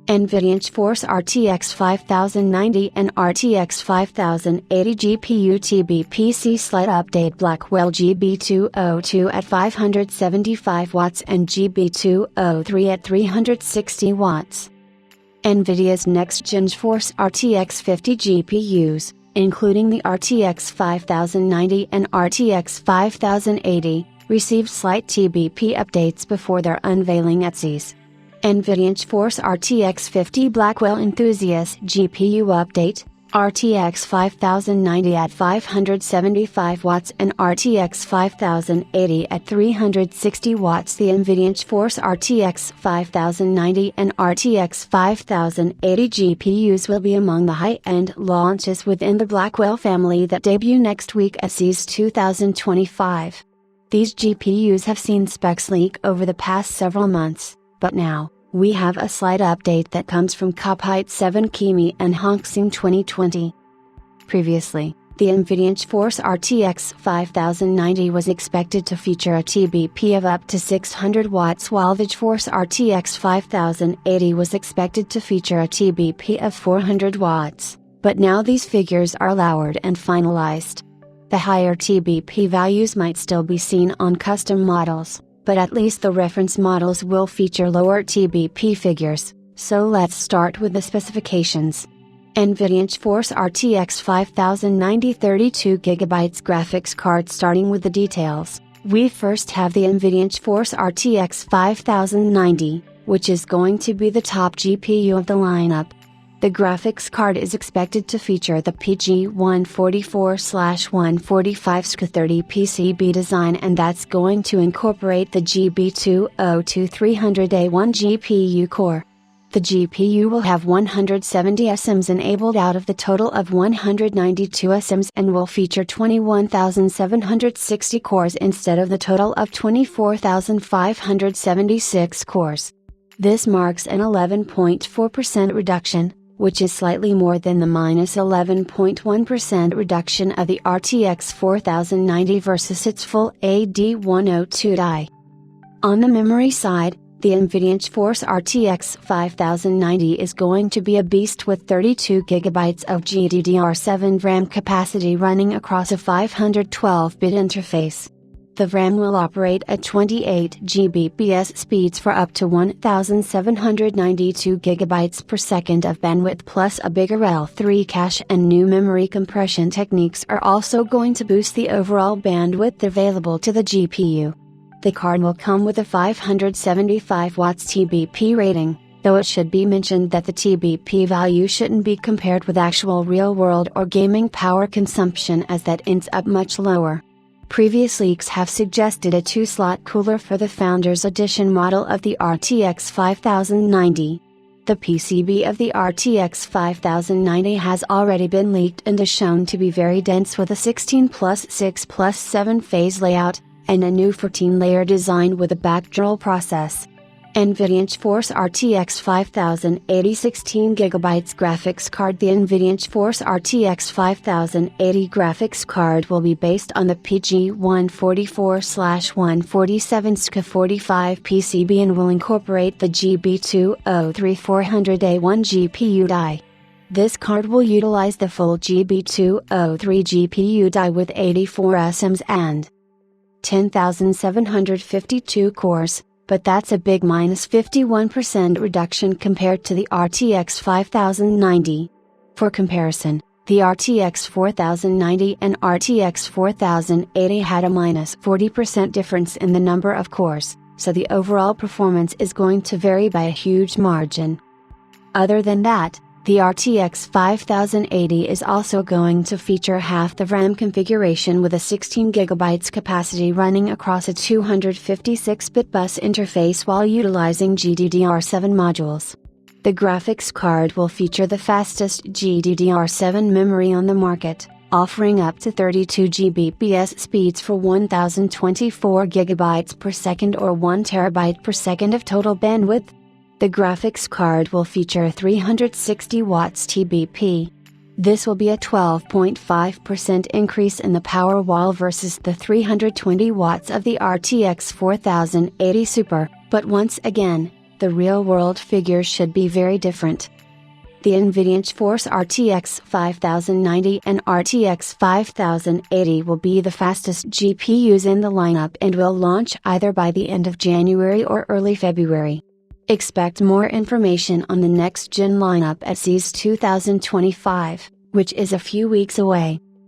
NVIDIA GeForce RTX 5090 and RTX 5080 GPU TB-PC slight update Blackwell GB202 at 575 watts and GB203 at 360 watts. NVIDIA's next-gen GeForce RTX 50 GPUs, including the RTX 5090 and RTX 5080, received slight TBP updates before their unveiling at CES. NVIDIA GeForce RTX 50 Blackwell Enthusiast GPU update, RTX 5090 at 575 watts and RTX 5080 at 360 watts. The NVIDIA GeForce RTX 5090 and RTX 5080 GPUs will be among the high-end launches within the Blackwell family that debut next week at CES 2025. These GPUs have seen specs leak over the past several months, but now, we have a slight update that comes from Copite 7 Kimi and Honxing 2020. Previously, the NVIDIA GeForce RTX 5090 was expected to feature a TBP of up to 600 watts while the GeForce RTX 5080 was expected to feature a TBP of 400 watts, but now these figures are lowered and finalized. The higher TBP values might still be seen on custom models, but at least the reference models will feature lower TBP figures, so let's start with the specifications. NVIDIA GeForce RTX 5090 32GB graphics card. Starting with the details, we first have the NVIDIA GeForce RTX 5090, which is going to be the top GPU of the lineup. The graphics card is expected to feature the PG144/145SK30 PCB design, and that's going to incorporate the GB202 300A1 GPU core. The GPU will have 170 SIMs enabled out of the total of 192 SIMs and will feature 21,760 cores instead of the total of 24,576 cores. This marks an 11.4% reduction, which is slightly more than the -11.1% reduction of the RTX 4090 versus its full AD102 die. On the memory side, the NVIDIA GeForce RTX 5090 is going to be a beast with 32GB of GDDR7 RAM capacity running across a 512-bit interface. The RAM will operate at 28 Gbps speeds for up to 1792 GB per second of bandwidth plus a bigger L3 cache, and new memory compression techniques are also going to boost the overall bandwidth available to the GPU. The card will come with a 575 watts TBP rating, though it should be mentioned that the TBP value shouldn't be compared with actual real-world or gaming power consumption, as that ends up much lower. Previous leaks have suggested a 2-slot cooler for the Founders Edition model of the RTX 5090. The PCB of the RTX 5090 has already been leaked and is shown to be very dense with a 16+6+7 phase layout, and a new 14-layer design with a backdrol process. NVIDIA GeForce RTX 5080 16GB graphics card. The NVIDIA GeForce RTX 5080 graphics card will be based on the PG144/147SK45 PCB and will incorporate the GB203 400A1 GPU die. This card will utilize the full GB203 GPU die with 84 SIMs and 10,752 cores. But that's a big -51% reduction compared to the RTX 5090. For comparison, the RTX 4090 and RTX 4080 had a -40% difference in the number of cores, so the overall performance is going to vary by a huge margin. Other than that, the RTX 5080 is also going to feature half the RAM configuration with a 16GB capacity running across a 256-bit bus interface while utilizing GDDR7 modules. The graphics card will feature the fastest GDDR7 memory on the market, offering up to 32 Gbps speeds for 1024 GB per second or 1 TB per second of total bandwidth. The graphics card will feature a 360 watts TBP. This will be a 12.5% increase in the power wall versus the 320 watts of the RTX 4080 Super, but once again, the real-world figures should be very different. The NVIDIA GeForce RTX 5090 and RTX 5080 will be the fastest GPUs in the lineup and will launch either by the end of January or early February. Expect more information on the next-gen lineup at CES 2025, which is a few weeks away.